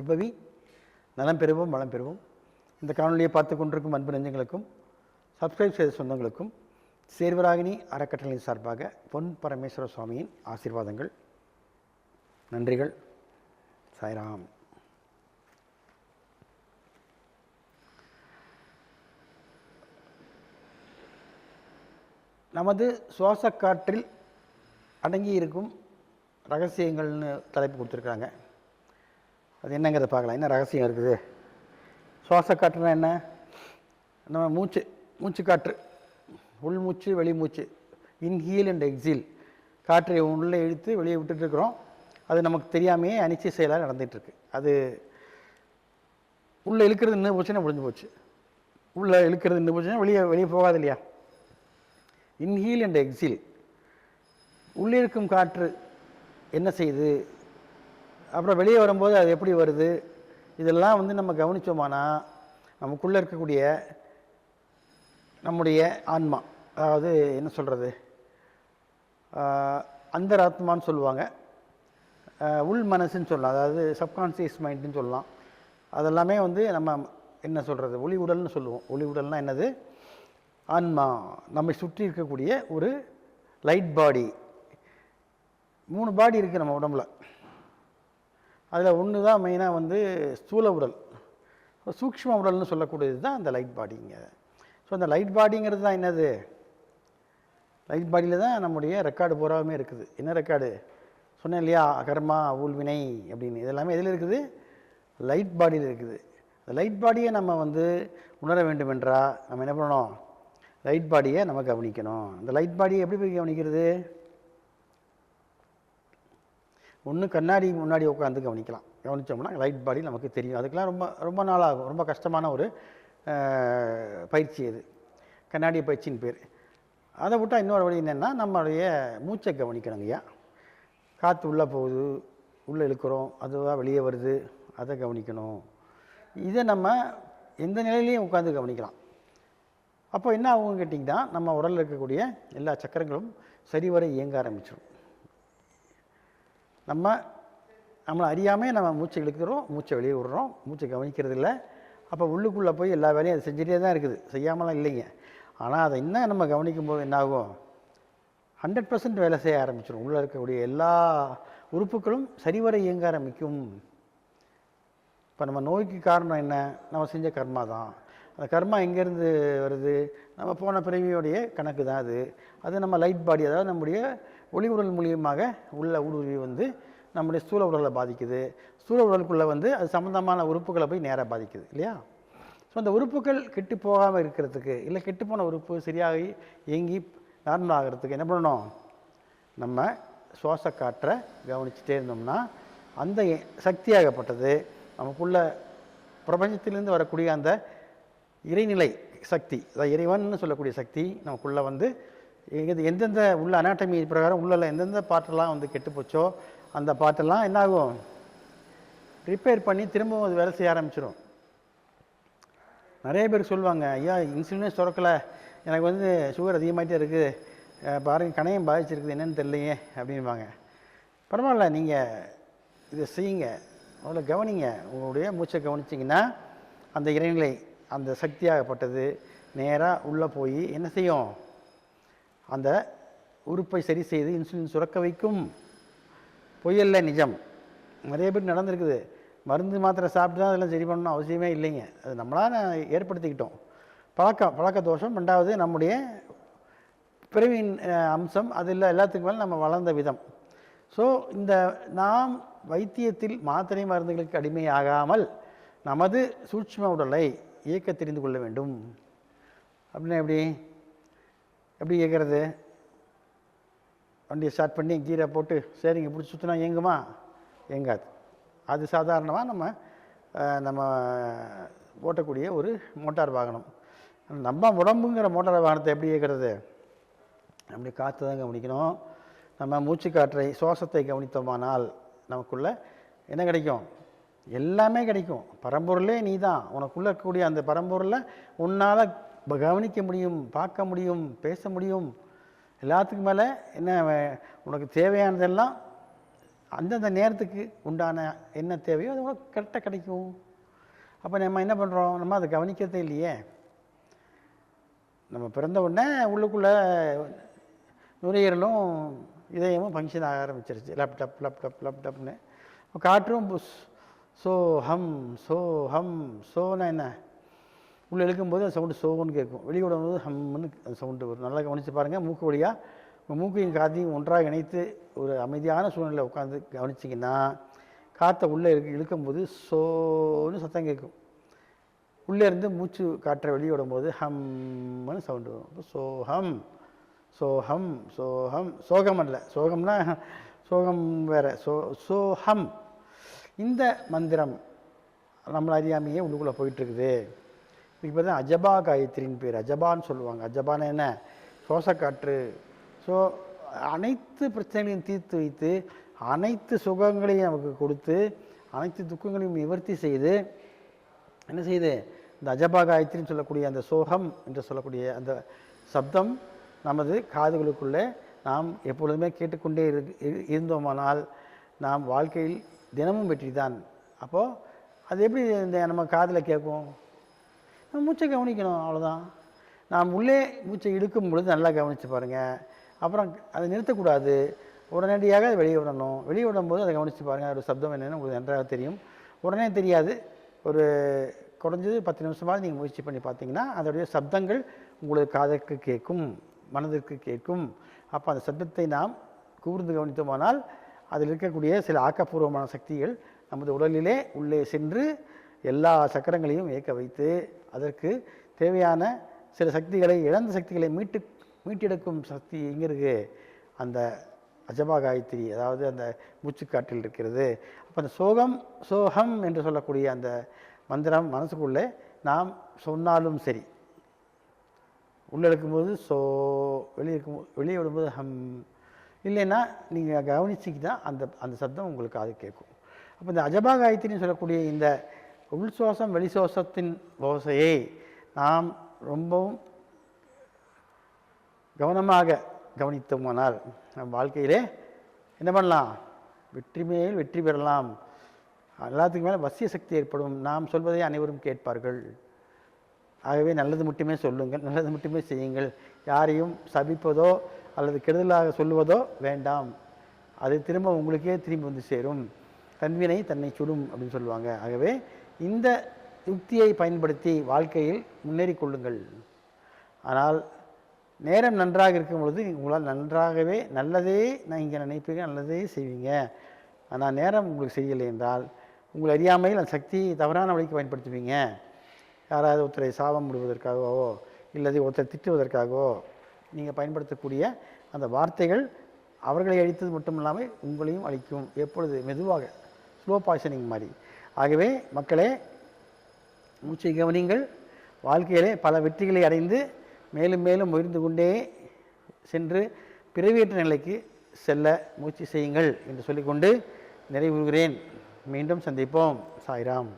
நற்பவி நலம் பெறுவோம் வளம் பெறுவோம். இந்த காணொலியை பார்த்து கொண்டிருக்கும் அன்பு நெஞ்சங்களுக்கும் சப்ஸ்கிரைப் செய்த சொந்தங்களுக்கும் சேர்வராகினி அறக்கட்டளையின் சார்பாக பொன் பரமேஸ்வர சுவாமியின் ஆசீர்வாதங்கள், நன்றிகள். சாய்ராம். நமது சுவாச காற்றில் அடங்கி இருக்கும் ரகசியங்கள்னு தலைப்பு கொடுத்துருக்காங்க. அது என்னங்கிறத பார்க்கலாம். என்ன ரகசியம் இருக்குது? சுவாச காற்றுனா என்ன? நம்ம மூச்சு காற்று, உள்மூச்சு வெளிமூச்சு, இன்ஹீல் அண்ட் எக்ஸீல், காற்றை உள்ளே இழுத்து வெளியே விட்டுட்டுருக்குறோம். அது நமக்கு தெரியாமையே அனிச்சை செயலாக நடந்துகிட்ருக்கு. அது உள்ளே இழுக்கிறது நின்று போச்சுன்னா முடிஞ்சு போச்சு. உள்ளே இழுக்கிறது நின்று போச்சுன்னா வெளியே போகாது இல்லையா? Inhale and exhale. உள்ளே இருக்கும் காற்று என்ன செய்யுது, அப்புறம் வெளியே வரும்போது அது எப்படி வருது, இதெல்லாம் நம்ம கவனித்தோமானா நமக்குள்ளே இருக்கக்கூடிய நம்முடைய ஆன்மா, அதாவது என்ன சொல்கிறது, அந்தராத்மான்னு சொல்லுவாங்க, உள் மனசுன்னு சொல்லலாம், அதாவது சப்கான்சியஸ் மைண்டுன்னு சொல்லலாம். அதெல்லாமே நம்ம என்ன சொல்கிறது, ஒளி உடல்னு சொல்லுவோம். ஒளி உடல்னால் என்னது? ஆன்மா, நம்மை சுற்றி இருக்கக்கூடிய ஒரு லைட் பாடி. 3 பாடி இருக்குது நம்ம உடம்புல. அதில் ஒன்று தான் மெயினாக ஸ்தூல உடல். சூக்ஷ்ம உடல்னு சொல்லக்கூடியது தான் அந்த லைட் பாடிங்க. ஸோ அந்த லைட் பாடிங்கிறது தான் என்னது? லைட் பாடியில் தான் நம்முடைய ரெக்கார்டு பூராவுமே இருக்குது. என்ன ரெக்கார்டு சொன்னேன் இல்லையா? கர்மா, ஊழ்வினை அப்படின்னு. இதெல்லாமே எதில் இருக்குது? லைட் பாடியில் இருக்குது. அந்த லைட் பாடியை நம்ம உணர வேண்டும் என்றால் நம்ம என்ன பண்ணணும்? லைட் பாடியை நம்ம கவனிக்கணும். அந்த லைட் பாடியை எப்படி போய் கவனிக்கிறது? ஒன்று கண்ணாடி முன்னாடி உட்காந்து கவனிக்கலாம். கவனித்தோம்னா லைட் பாடி நமக்கு தெரியும். அதுக்கெலாம் ரொம்ப ரொம்ப நாள் ஆகும். ரொம்ப கஷ்டமான ஒரு பயிற்சி அது, கண்ணாடி பயிற்சின்னு பேர். அதை விட்டால் இன்னொரு வழி என்னென்னா, நம்மளுடைய மூச்சை கவனிக்கணுங்க. ஐயா, காற்று உள்ளே போகுது, உள்ளே இழுக்கிறோம், அதுவாக வெளியே வருது, அதை கவனிக்கணும். இதை நம்ம எந்த நிலையிலையும் உட்காந்து கவனிக்கலாம். அப்போ என்ன ஆகும் கேட்டிங்கன்னா, நம்ம உடலில் இருக்கக்கூடிய எல்லா சக்கரங்களும் சரிவர இயங்க ஆரம்பிச்சிடும். நம்மளை அறியாமல் நம்ம மூச்சை இழுக்கிறோம், மூச்சை வெளியே விடுறோம், மூச்சை கவனிக்கிறது இல்லை. அப்போ உள்ளுக்குள்ளே போய் எல்லா வேலையும் அது செஞ்சுட்டே தான் இருக்குது, செய்யாமலாம் இல்லைங்க. ஆனால் அதை இன்னும் நம்ம கவனிக்கும் போது என்ன ஆகும்? 100% வேலை செய்ய ஆரம்பிச்சிடும். உள்ளே இருக்கக்கூடிய எல்லா உறுப்புகளும் சரிவர இயங்க ஆரம்பிக்கும். இப்போ நம்ம நோய்க்கு காரணம் என்ன? நம்ம செஞ்ச கர்மா தான். அந்த கர்மா எங்கேருந்து வருது? நம்ம போன பிறவியோடைய கணக்கு தான் அது. அது நம்ம லைட் பாடி, அதாவது நம்முடைய ஒளி உடல் மூலியமாக உள்ள ஊடுருவி நம்முடைய ஸ்தூல உடலை பாதிக்குது. ஸ்தூல உடலுக்குள்ளே அது சம்மந்தமான உறுப்புகளை போய் நேராக பாதிக்குது இல்லையா? ஸோ அந்த உறுப்புகள் கெட்டு போகாமல் இருக்கிறதுக்கு, இல்லை கெட்டுப்போன உறுப்பு சரியாக இயங்கி நார்மல் ஆகிறதுக்கு என்ன பண்ணணும்? நம்ம சுவாச காற்றை கவனிச்சுட்டே இருந்தோம்னா அந்த சக்தியாகப்பட்டது நமக்குள்ள பிரபஞ்சத்திலேருந்து வரக்கூடிய அந்த இறைநிலை சக்தி, அதாவது இறைவன் சொல்லக்கூடிய சக்தி நமக்குள்ளே எந்தெந்த உள்ள அனாட்டமி பிரகாரம் உள்ள எந்தெந்த பாட்டெல்லாம் கெட்டு போச்சோ அந்த பாட்டெல்லாம் என்னாகும்? ரிப்பேர் பண்ணி திரும்பவும் அது வேலை செய்ய ஆரம்பிச்சிடும். நிறைய பேர் சொல்லுவாங்க, ஐயா இன்சுலினே சுரக்கலை, எனக்கு சுகர் அதிகமாகிட்டே இருக்குது, பாருங்கள் கணையம் பாதிச்சிருக்குது, என்னென்னு தெரியலையே அப்படின்வாங்க. பரவாயில்ல, நீங்கள் இதை செய்யுங்க, முதல்ல கவனிங்க. உங்களுடைய மூச்சை கவனிச்சிங்கன்னா அந்த இறைநிலை, அந்த சக்தியாகப்பட்டது நேராக உள்ளே போய் என்ன செய்யும்? அந்த உறுப்பை சரி செய்து இன்சுலின் சுரக்க வைக்கும். பொய்யல்ல, நிஜம். நிறைய பேர் நடந்திருக்குது. மருந்து மாத்திரை சாப்பிட்டு தான் அதெல்லாம் சரி பண்ணணும் அவசியமே இல்லைங்க. அது நம்மளால் ஏற்படுத்திக்கிட்டோம். பழக்க தோஷம். 2வது நம்முடைய பிறவியின் அம்சம். அது இல்லை, எல்லாத்துக்கு மேலே நம்ம வளர்ந்த விதம். ஸோ இந்த நாம் வைத்தியத்தில் மாத்திரை மருந்துகளுக்கு அடிமையாகாமல் நமது சூட்சும உடலை இயக்க தெரிந்து கொள்ள வேண்டும். அப்படின்னா எப்படி இயக்கிறது? வண்டியை ஸ்டார்ட் பண்ணி கீரை போட்டு சரிங்க பிடிச்சி சுற்றினா இயங்குமா? இயங்காது. அது சாதாரணமாக நம்ம ஓட்டக்கூடிய ஒரு மோட்டார் வாகனம். நம்ம உடம்புங்கிற மோட்டார் வாகனத்தை எப்படி இயக்கிறது? அப்படி காற்று தான் கவனிக்கணும். நம்ம மூச்சு காற்றை, சுவாசத்தை கவனித்தோமானால் நமக்குள்ள என்ன கிடைக்கும்? எல்லாமே கிடைக்கும். பரம்பொருளே நீ தான். உனக்குள்ளே இருக்கக்கூடிய அந்த பரம்பொருளை உன்னால் கவனிக்க முடியும், பார்க்க முடியும், பேச முடியும். எல்லாத்துக்கும் மேலே என்ன, உனக்கு தேவையானதெல்லாம் அந்தந்த நேரத்துக்கு உண்டான என்ன தேவையோ அது கூட கரெக்டாக கிடைக்கும். அப்போ நம்ம என்ன பண்ணுறோம், நம்ம அதை கவனிக்கிறதே இல்லையே. நம்ம பிறந்த உடனே உள்ளுக்குள்ளே நுரையீரலும் இதயமும் ஃபங்க்ஷன் ஆக ஆரம்பிச்சிருச்சு. லேப்டாப் லேப்டாப் லேப்டாப்னு காற்றும் சோ ஹம் சோ ஹம். சோனா என்ன, உள்ளே இழுக்கும்போது அந்த சவுண்டு சோன்னு கேட்கும், வெளியே விடும்போது ஹம்னு அந்த சவுண்டு வரும். நல்லா கவனித்து பாருங்கள். மூக்கு வழியாக உங்கள் மூக்கையும் காற்றையும் ஒன்றாக இணைத்து ஒரு அமைதியான சூழ்நிலை உட்காந்து கவனிச்சிங்கன்னா காற்றை உள்ளே இழுக்கும்போது சோன்னு சத்தம் கேட்கும். உள்ளே இருந்து மூச்சு காற்றை வெளியே விடும்போது ஹம்னு சவுண்டு வரும். சோஹம் சோஹம் சோஹம். சோகம் அல்ல, சோகம்னா சோகம் வேறு. சோஹம். இந்த மந்திரம் நம்மளை அறியாமையே உள்ளுக்குள்ளே போயிட்டுருக்குது. இதுக்கு பேர் தான் அஜபா காயத்ரின்னு பேர். அஜபான்னு சொல்லுவாங்க. அஜபான்னு என்ன, சுவாசக்காற்று. ஸோ அனைத்து பிரச்சனைகளையும் தீர்த்து வைத்து அனைத்து சுகங்களையும் நமக்கு கொடுத்து அனைத்து துக்கங்களையும் நிவர்த்தி செய்து என்ன செய்யுது, இந்த அஜபா காயத்ரின்னு சொல்லக்கூடிய அந்த சோகம் என்று சொல்லக்கூடிய அந்த சப்தம் நமது காதுகளுக்குள்ளே நாம் எப்பொழுதுமே கேட்டுக்கொண்டே இருந்தோமானால் நாம் வாழ்க்கையில் தினமும் வெற்றி தான். அப்போது அது எப்படி இந்த நம்ம காதில் கேட்கும், நம்ம மூச்சை கவனிக்கணும், அவ்வளோதான். நாம் உள்ளே மூச்சை இழுக்கும் பொழுது நல்லா கவனித்து பாருங்கள். அப்புறம் அதை நிறுத்தக்கூடாது, உடனடியாக அதை வெளியே விடணும். வெளியே விடும்போது அதை கவனித்து பாருங்கள். ஒரு சப்தம் என்னென்னு உங்களுக்கு நன்றாக தெரியும். உடனே தெரியாது, ஒரு குறைஞ்சது 10 நிமிஷமாவது நீங்கள் முயற்சி பண்ணி பார்த்தீங்கன்னா அதோடைய சப்தங்கள் உங்களுக்கு காதுக்கு கேட்கும், மனதிற்கு கேட்கும். அப்போ அந்த சப்தத்தை நாம் கூர்ந்து கவனித்தோமானால் அதில் இருக்கக்கூடிய சில ஆக்கப்பூர்வமான சக்திகள் நமது உடலிலே உள்ளே சென்று எல்லா சக்கரங்களையும் இயக்க வைத்து அதற்கு தேவையான சில சக்திகளை, இழந்த சக்திகளை மீட்டெடுக்கும் சக்தி எங்கே இருக்குது, அந்த அஜபா காயத்ரி, அதாவது அந்த மூச்சுக்காற்றில் இருக்கிறது. அப்போ அந்த சோகம் என்று சொல்லக்கூடிய அந்த மந்திரம் மனசுக்குள்ளே நாம் சொன்னாலும் சரி, உள்ளே இருக்கும்போது வெளியே விடும்போது ஹம், இல்லைன்னா நீங்கள் கவனிச்சிக்கிட்டா அந்த சப்தம் உங்களுக்கு அது கேட்கும். அப்போ இந்த அஜபா காயத்ரின்னு சொல்லக்கூடிய இந்த உள் சுவாசம் வெளி சுவாசத்தின் ஓசையை நாம் ரொம்பவும் கவனமாக கவனித்தோமானால் நம் வாழ்க்கையிலே என்ன பண்ணலாம், வெற்றி மேல் வெற்றி பெறலாம். எல்லாத்துக்கு மேலே வசிய சக்தி ஏற்படும். நாம் சொல்வதை அனைவரும் கேட்பார்கள். ஆகவே நல்லது மட்டுமே சொல்லுங்கள், நல்லது மட்டுமே செய்யுங்கள். யாரையும் சபிப்பதோ அல்லது கெடுதலாக சொல்லுவதோ வேண்டாம். அது திரும்ப உங்களுக்கே திரும்பி வந்து சேரும். தன்வினை தன்னை சுடும் அப்படின்னு சொல்லுவாங்க. ஆகவே இந்த யுக்தியை பயன்படுத்தி வாழ்க்கையில் முன்னேறி கொள்ளுங்கள். ஆனால் நேரம் நன்றாக இருக்கும் பொழுது உங்களால் நன்றாகவே நல்லதே நீங்கள் நினைப்பீங்க, நல்லதே செய்வீங்க. ஆனால் நேரம் உங்களுக்கு செய்யலை என்றால் உங்கள் அறியாமையில் அந்த சக்தியை தவறான வழிக்கு பயன்படுத்துவீங்க. யாராவது ஒருத்தரை சாபம் விடுவதற்காகவோ இல்லது ஒருத்தரை திட்டுவதற்காகவோ நீங்கள் பயன்படுத்தக்கூடிய அந்த வார்த்தைகள் அவர்களை அழித்தது மட்டும் இல்லாமல் உங்களையும் அழிக்கும். எப்பொழுது மெதுவாக, ஸ்லோ பாய்சனிங் மாதிரி. ஆகவே மக்களே, மூச்சை கவனிங்கள். வாழ்க்கையிலே பல வெற்றிகளை அடைந்து மேலும் மேலும் உயர்ந்து கொண்டே சென்று பிறவியற்ற நிலைக்கு செல்ல முயற்சி செய்யுங்கள் என்று சொல்லிக்கொண்டு நிறைவுறுகிறேன். மீண்டும் சந்திப்போம். சாய்ராம்.